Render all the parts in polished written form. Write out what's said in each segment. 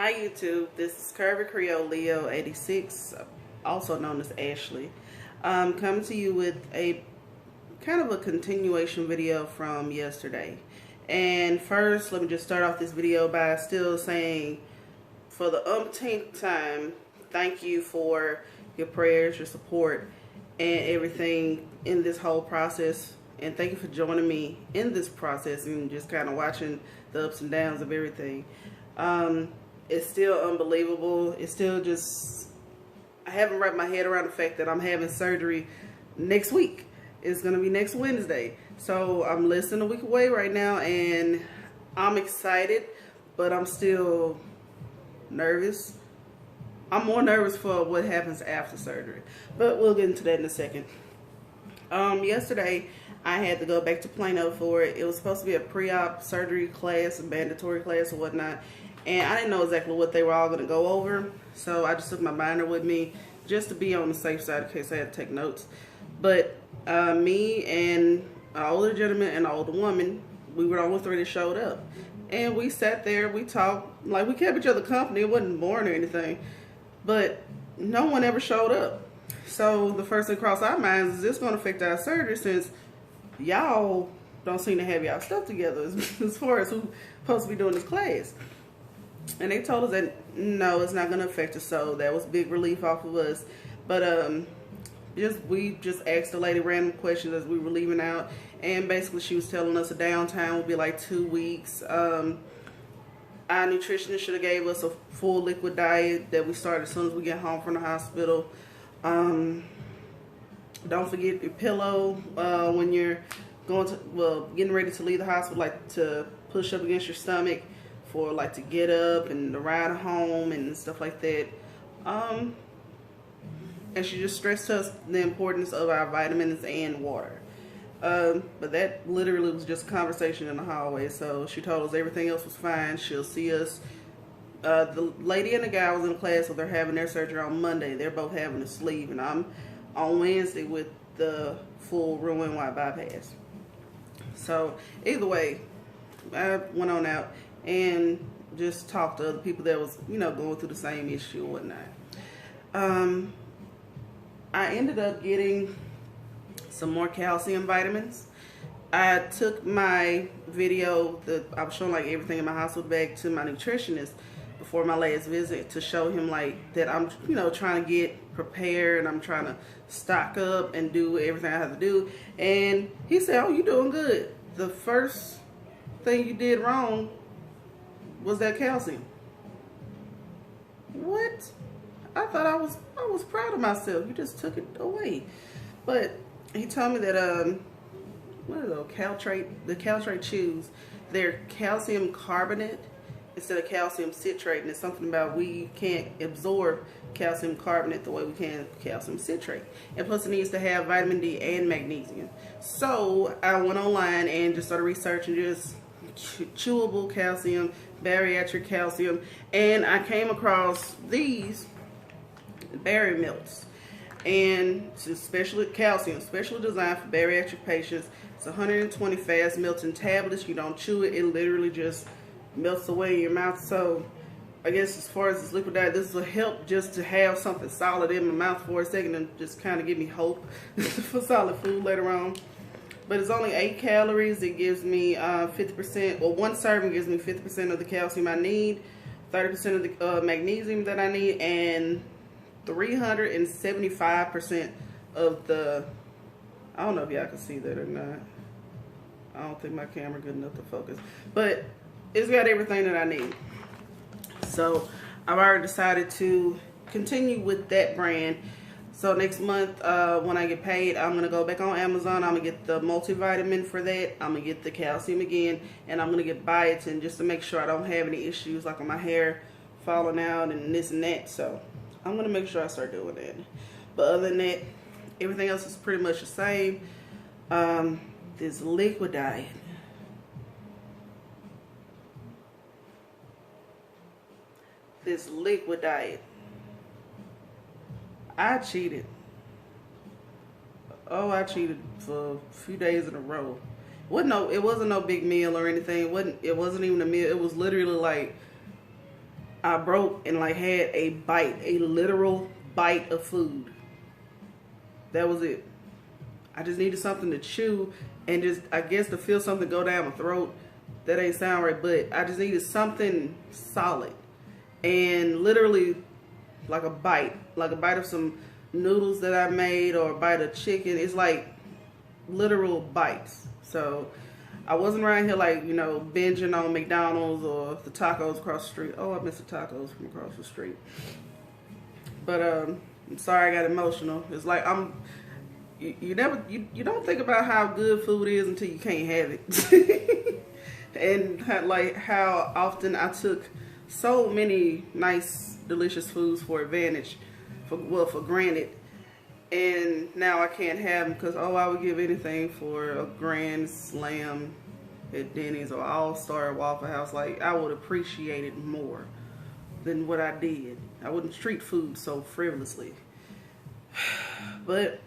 Hi YouTube, this is Curvy Creole Leo 86, also known as Ashley. Coming to you with a kind of a continuation video from yesterday. And first, let me just start off this video by still saying, for the umpteenth time, thank you for your prayers, your support, and everything in this whole process. And thank you for joining me in this process and just kind of watching the ups and downs of everything. It's still unbelievable. It's still just, I haven't wrapped my head around the fact that I'm having surgery next week. It's going to be next Wednesday. So I'm less than a week away right now, and I'm excited, but I'm still nervous. I'm more nervous for what happens after surgery, but we'll get into that in a second. Yesterday, I had to go back to Plano for it. It was supposed to be a pre-op surgery class, a mandatory class or whatnot. And I didn't know exactly what they were all going to go over. So I just took my binder with me just to be on the safe side in case I had to take notes. But me and an older gentleman and an older woman, we were the only three that showed up. And we sat there, we talked, like we kept each other company. It wasn't boring or anything. But no one ever showed up. So the first thing crossed our minds is this going to affect our surgery, since y'all don't seem to have y'all stuff together as far as who's supposed to be doing this class. And they told us that no, it's not going to affect us, so that was big relief off of us. But we just asked the lady random questions as we were leaving out, and basically she was telling us a downtime would be like 2 weeks. Our nutritionist should have gave us a full liquid diet that we start as soon as we get home from the hospital. Don't forget your pillow when you're getting ready to leave the hospital, like to push up against your stomach for like to get up and to ride home and stuff like that. And she just stressed to us the importance of our vitamins and water. But that literally was just a conversation in the hallway. So she told us everything else was fine. She'll see us. The lady and the guy was in class, so they're having their surgery on Monday. They're both having a sleeve, and I'm on Wednesday with the full Roux-en-Y bypass. So either way, I went on out and just talked to other people that was, going through the same issue and whatnot. I ended up getting some more calcium vitamins. I took my video that I was showing like everything in my household bag to my nutritionist before my last visit to show him like that I'm, trying to get prepared. I'm trying to stock up and do everything I have to do. And he said, "Oh, you're doing good. The first thing you did wrong was that calcium." What? I thought I was proud of myself. You just took it away. But he told me that what are those the Caltrate chews, they're calcium carbonate instead of calcium citrate, and it's something about we can't absorb calcium carbonate the way we can calcium citrate. And plus it needs to have vitamin D and magnesium. So I went online and just started researching just chewable calcium, bariatric calcium, and I came across these berry melts. And it's specially calcium, specially designed for bariatric patients. It's 120 fast melting tablets. You don't chew it, it literally just melts away in your mouth. So I guess as far as this liquid diet, this will help just to have something solid in my mouth for a second and just kind of give me hope for solid food later on. But it's only 8 calories. It gives me 50%, well, one serving gives me 50% of the calcium I need, 30% of the magnesium that I need, and 375% of the, I don't know if y'all can see that or not. I don't think my camera good enough to focus, but it's got everything that I need. So I've already decided to continue with that brand. So next month, when I get paid, I'm going to go back on Amazon. I'm going to get the multivitamin for that. I'm going to get the calcium again. And I'm going to get biotin just to make sure I don't have any issues like on my hair falling out and this and that. So I'm going to make sure I start doing that. But other than that, everything else is pretty much the same. This liquid diet. This liquid diet. I cheated. Oh, I cheated for a few days in a row. It wasn't no big meal or anything. It wasn't even a meal. It was literally like I broke and like had a bite, a literal bite of food. That was it. I just needed something to chew and just, I guess, to feel something go down my throat. That ain't sound right, but I just needed something solid. And literally like a bite of some noodles that I made, or a bite of chicken. It's like literal bites. So I wasn't around here like, you know, binging on McDonald's or the tacos across the street. Oh, I miss the tacos from across the street. But I'm sorry I got emotional. It's like you don't think about how good food is until you can't have it. And how often I took so many nice, delicious foods for granted, and now I can't have them because, oh, I would give anything for a Grand Slam at Denny's or All-Star at Waffle House. Like, I would appreciate it more than what I did. I wouldn't treat food so frivolously. But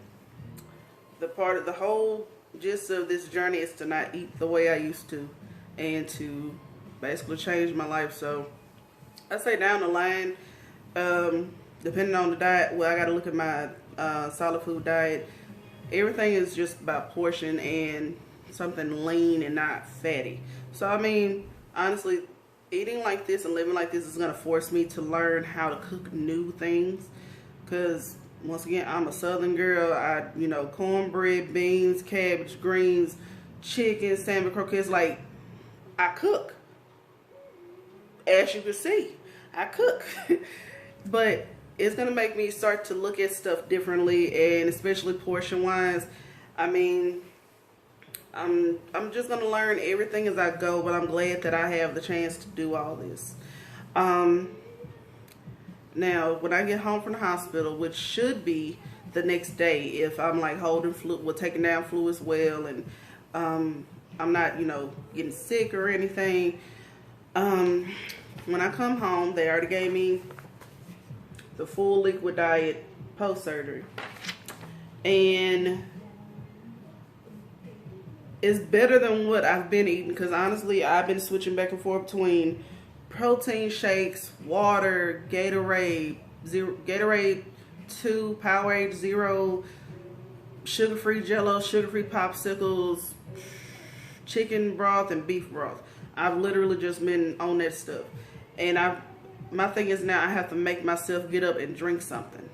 the whole gist of this journey is to not eat the way I used to, and to basically change my life. So I say down the line, depending on the diet, well, I got to look at my solid food diet. Everything is just about portion and something lean and not fatty. So I mean, honestly, eating like this and living like this is going to force me to learn how to cook new things, because once again, I'm a Southern girl. You know, cornbread, beans, cabbage, greens, chicken, salmon, croquettes. Like, I cook. As you can see, I cook. But it's going to make me start to look at stuff differently, and especially portion-wise. I mean, I'm just going to learn everything as I go, but I'm glad that I have the chance to do all this. Now, when I get home from the hospital, which should be the next day, if I'm like holding flu, taking down flu as well, and I'm not, you know, getting sick or anything. When I come home, they already gave me the full liquid diet post-surgery. And it's better than what I've been eating, because honestly, I've been switching back and forth between protein shakes, water, Gatorade 2, Powerade 0, sugar-free Jello, sugar-free popsicles, chicken broth, and beef broth. I've literally just been on that stuff. And my thing is now I have to make myself get up and drink something.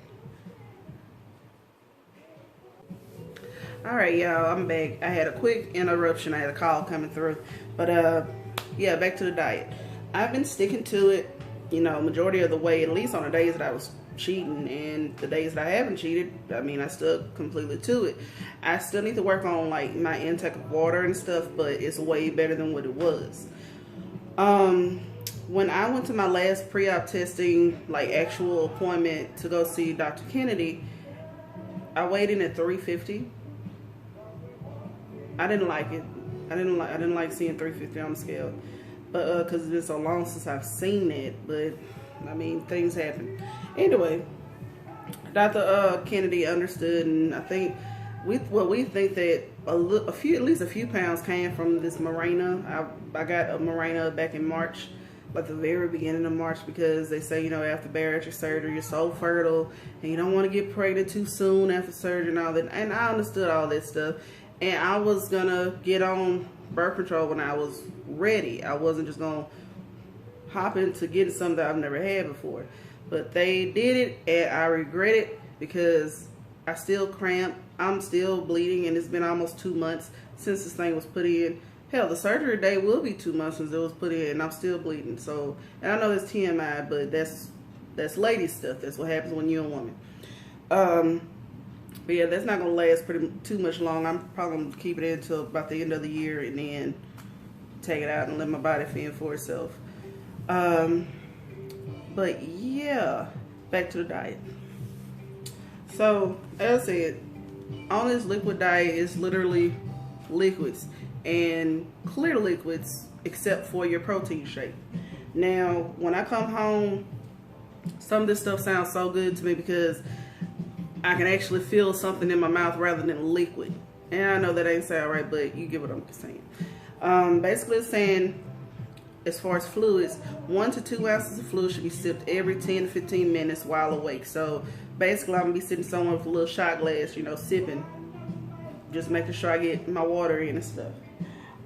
Alright, y'all, I'm back. I had a quick interruption. I had a call coming through. But, yeah, back to the diet. I've been sticking to it, you know, majority of the way, at least on the days that I was cheating, and the days that I haven't cheated, I mean, I stuck completely to it. I still need to work on, like, my intake of water and stuff, but it's way better than what it was. When I went to my last pre-op testing, like, actual appointment to go see Dr. Kennedy, I weighed in at 350. I didn't like it. I didn't like seeing 350 on the scale. But, because it's been so long since I've seen it, but, I mean, things happen. Anyway, Dr. Kennedy understood, and I think, we think that at least a few pounds came from this Mirena. I got a Mirena back in March, like the very beginning of March, because they say, you know, after bariatric surgery, you're so fertile, and you don't want to get pregnant too soon after surgery and all that. And I understood all that stuff, and I was going to get on birth control when I was ready. I wasn't just going to hop into getting something that I've never had before. But they did it, and I regret it, because I still cramp. I'm still bleeding, and it's been almost 2 months since this thing was put in. Hell, the surgery day will be 2 months since it was put in, and I'm still bleeding. So, and I know that's TMI, but that's lady stuff. That's what happens when you're a woman. But yeah, that's not gonna last too much long. I'm probably gonna keep it in until about the end of the year, and then take it out and let my body fend for itself. But yeah, back to the diet. So, as I said, on this liquid diet is literally liquids, and clear liquids except for your protein shake. Now, when I come home, some of this stuff sounds so good to me because I can actually feel something in my mouth rather than liquid. And I know that ain't sound right, but you get what I'm saying. Basically it's saying as far as fluids, 1 to 2 ounces of fluid should be sipped every 10 to 15 minutes while awake. So basically, I'm gonna be sitting somewhere with a little shot glass, you know, sipping, just making sure I get my water in and stuff.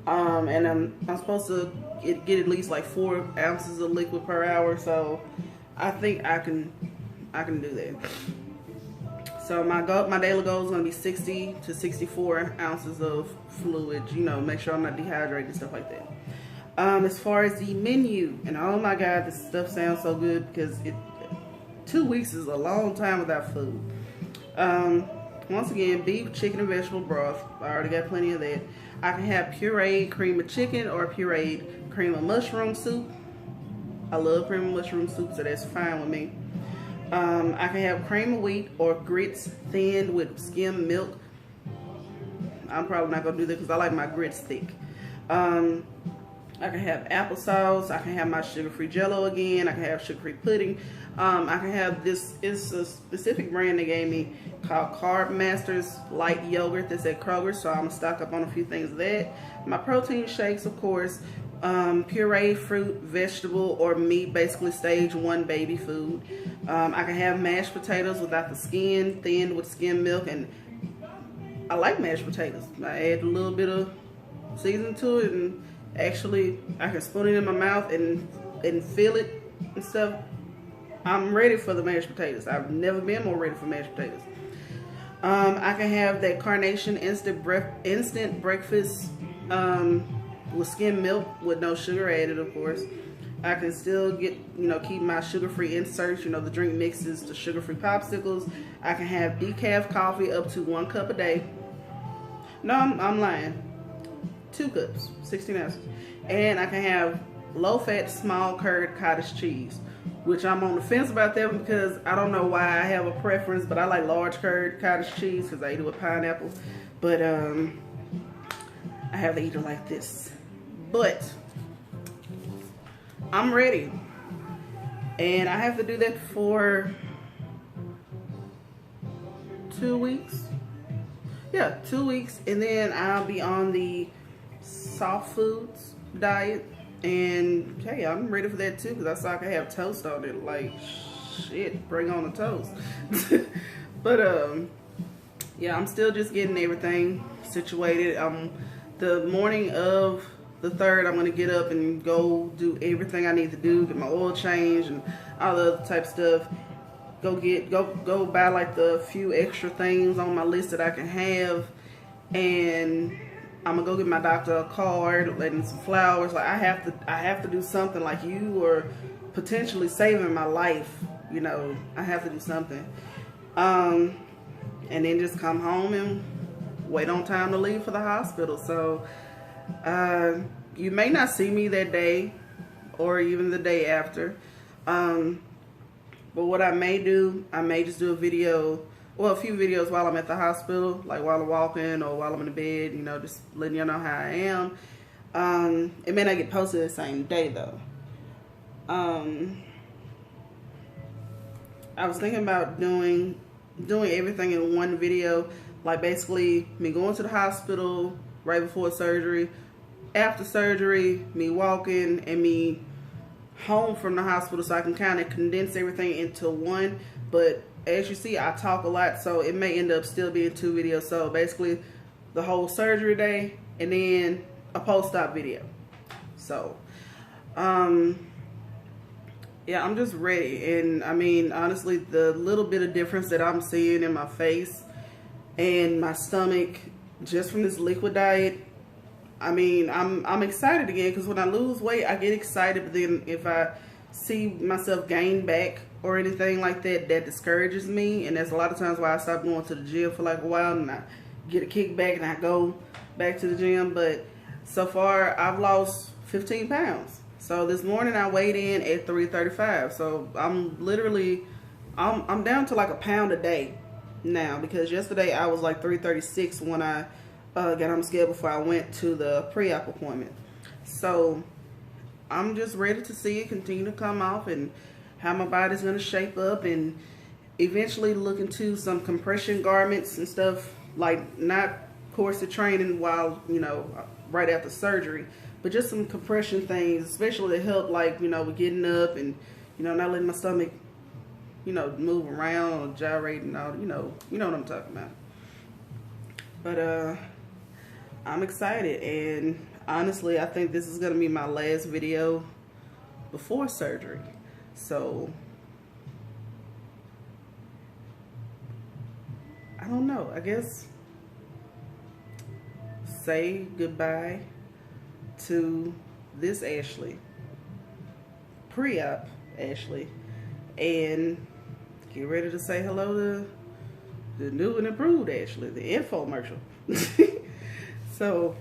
And I'm supposed to get at least like 4 ounces of liquid per hour. So I think I can do that. So my daily goal is gonna be 60 to 64 ounces of fluid. You know, make sure I'm not dehydrated and stuff like that. As far as the menu, and oh my God, this stuff sounds so good because 2 weeks is a long time without food. Once again, beef, chicken, and vegetable broth. I already got plenty of that. I can have pureed cream of chicken or pureed cream of mushroom soup. I love cream of mushroom soup, so that's fine with me. I can have cream of wheat or grits thinned with skim milk. I'm probably not gonna do that because I like my grits thick. I can have applesauce. I can have my sugar-free Jell-O again. I can have sugar-free pudding. I can have this. It's a specific brand they gave me called Carb Masters Light Yogurt that's at Kroger. So I'm gonna stock up on a few things of that. My protein shakes, of course. Pureed fruit, vegetable, or meat, basically stage 1 baby food. I can have mashed potatoes without the skin, thinned with skim milk, and I like mashed potatoes. I add a little bit of seasoning to it, and actually I can spoon it in my mouth and feel it and stuff. I'm ready for the mashed potatoes. I've never been more ready for mashed potatoes. I can have that Carnation instant breakfast with skim milk with no sugar added, of course. I can still keep my sugar-free inserts, the drink mixes, the sugar-free popsicles. I can have decaf coffee up to 1 cup a day. No, I'm lying. 2 cups, 16 ounces. And I can have low-fat, small curd cottage cheese, which I'm on the fence about that because I don't know why I have a preference, but I like large curd cottage cheese because I eat it with pineapple. But I have to eat it like this. But I'm ready. And I have to do that for 2 weeks. Yeah, 2 weeks. And then I'll be on the soft foods diet. And hey, I'm ready for that too because I saw I could have toast on it. Like, shit, bring on the toast. But yeah, I'm still just getting everything situated. The morning of the 3rd, I'm gonna get up and go do everything I need to do, get my oil change and all the other type of stuff. Go buy like the few extra things on my list that I can have, and I'm gonna go get my doctor a card and some flowers. Like I have to do something. Like you are potentially saving my life. I have to do something. And then just come home and wait on time to leave for the hospital. So you may not see me that day or even the day after. But what I may do, I may just do a video, well, a few videos while I'm at the hospital, like while I'm walking or while I'm in the bed, just letting y'all know how I am. It may not get posted the same day though. I was thinking about doing everything in one video, like basically me going to the hospital right before surgery, after surgery, me walking, and me home from the hospital, so I can kind of condense everything into one. But as you see, I talk a lot, so it may end up still being 2 videos. So basically the whole surgery day and then a post-op video. So yeah, I'm just ready. And I mean, honestly, the little bit of difference that I'm seeing in my face and my stomach just from this liquid diet, I mean, I'm excited again, because when I lose weight, I get excited. But then if I see myself gain back or anything like that, that discourages me. And that's a lot of times why I stop going to the gym for like a while, and I get a kickback and I go back to the gym. But so far, I've lost 15 pounds. So this morning I weighed in at 335. So I'm literally, I'm down to like a pound a day now, because yesterday I was like 336 when I got on the scale before I went to the pre-op appointment. So I'm just ready to see it continue to come off and how my body's going to shape up, and eventually look into some compression garments and stuff, like not corset training while, you know, right after surgery, but just some compression things, especially to help, like, you know, with getting up and, you know, not letting my stomach, you know, move around or gyrate and all, you know what I'm talking about. But I'm excited, and honestly, I think this is gonna be my last video before surgery. So I don't know, I guess say goodbye to this Ashley, pre-op Ashley, and get ready to say hello to the new and improved Ashley, the infomercial. So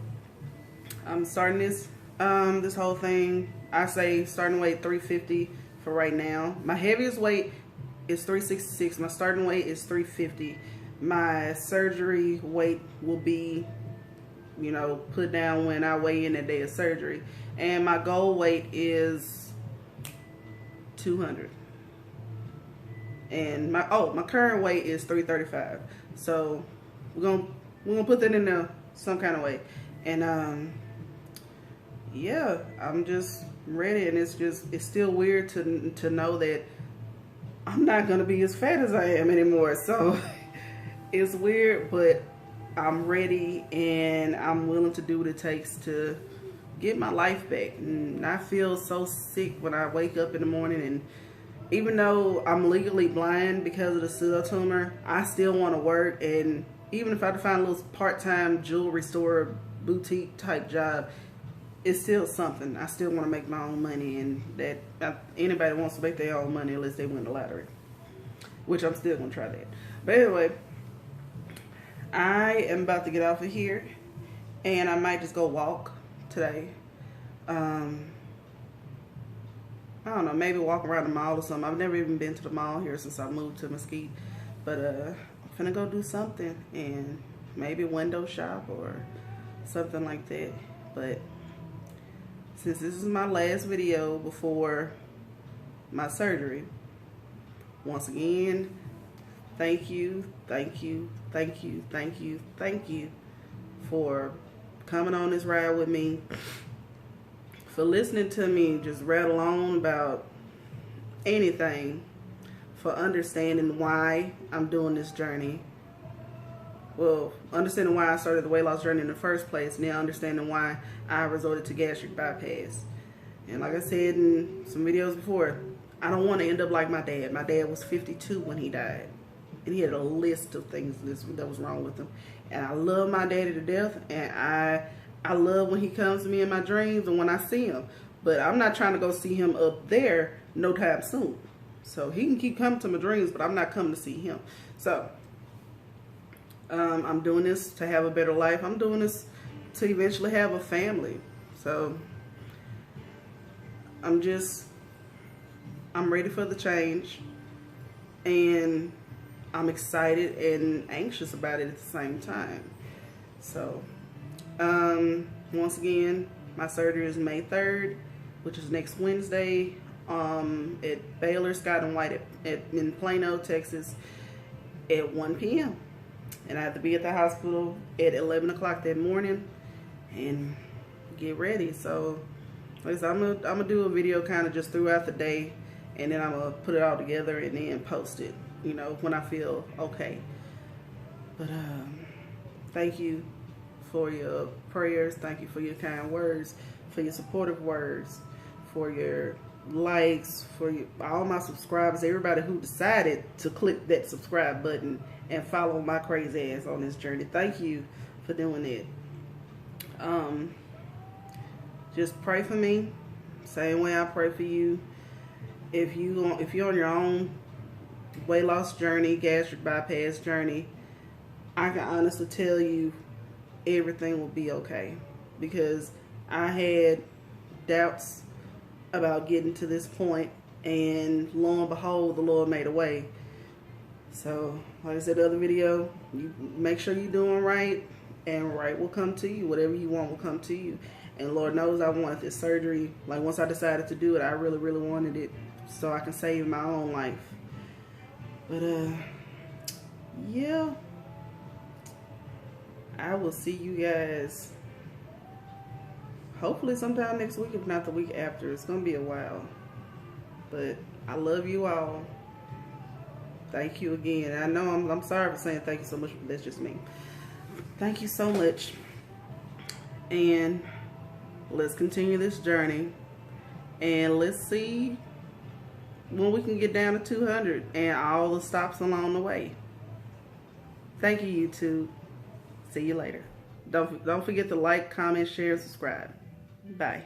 I'm starting this this whole thing. I say starting weight 350 for right now. My heaviest weight is 366. My starting weight is 350. My surgery weight will be, you know, put down when I weigh in that day of surgery. And my goal weight is 200. And my current weight is 335. So we're gonna put that in there some kind of way. And yeah, I'm just ready, and it's still weird to know that I'm not gonna be as fat as I am anymore. So it's weird, but I'm ready, and I'm willing to do what it takes to get my life back. And I feel so sick when I wake up in the morning, and even though I'm legally blind because of the pseudo tumor, I still want to work. And even if I find a little part-time jewelry store, boutique type job, it's still something. I still want to make my own money, and that anybody wants to make their own money unless they win the lottery, which I'm still going to try that. But anyway, I am about to get off of here, and I might just go walk today. I don't know, maybe walk around the mall or something. I've never even been to the mall here since I moved to Mesquite. But I'm finna go do something, and maybe window shop or something like that. But since this is my last video before my surgery, once again, thank you for coming on this ride with me, for listening to me just rattle on about anything, for understanding why I'm doing this journey. Well, understanding why I started the weight loss journey in the first place, and now understanding why I resorted to gastric bypass. And like I said in some videos before, I don't want to end up like my dad. My dad was 52 when he died, and he had a list of things that was wrong with him. And I love my daddy to death, and I love when he comes to me in my dreams and when I see him. But I'm not trying to go see him up there no time soon. So he can keep coming to my dreams, but I'm not coming to see him. So I'm doing this to have a better life. I'm doing this to eventually have a family. So I'm ready for the change, and I'm excited and anxious about it at the same time. So once again, my surgery is May 3rd, which is next Wednesday, at Baylor Scott and White in Plano, Texas, at 1 p.m. And I have to be at the hospital at 11 o'clock that morning and get ready. So like I said, I'm gonna do a video kind of just throughout the day, and then I'm gonna put it all together and then post it, you know, when I feel okay. But thank you for your prayers. Thank you for your kind words, for your supportive words, for your likes, for all my subscribers, everybody who decided to click that subscribe button and follow my crazy ass on this journey. Thank you for doing it. Just pray for me, same way I pray for you. If you're on your own weight loss journey, gastric bypass journey, I can honestly tell you everything will be okay, because I had doubts about getting to this point, and lo and behold, the Lord made a way. So like I said in the other video, you make sure you're doing right, and right will come to you. Whatever you want will come to you. And Lord knows I wanted this surgery. Like, once I decided to do it, I really wanted it so I can save my own life. But yeah, I will see you guys hopefully sometime next week, if not the week after. It's gonna be a while, but I love you all. Thank you again. I know I'm sorry for saying thank you so much, but that's just me. Thank you so much, and let's continue this journey, and let's see when we can get down to 200 and all the stops along the way. Thank you, YouTube. See you later. Don't forget to like, comment, share, subscribe. Bye.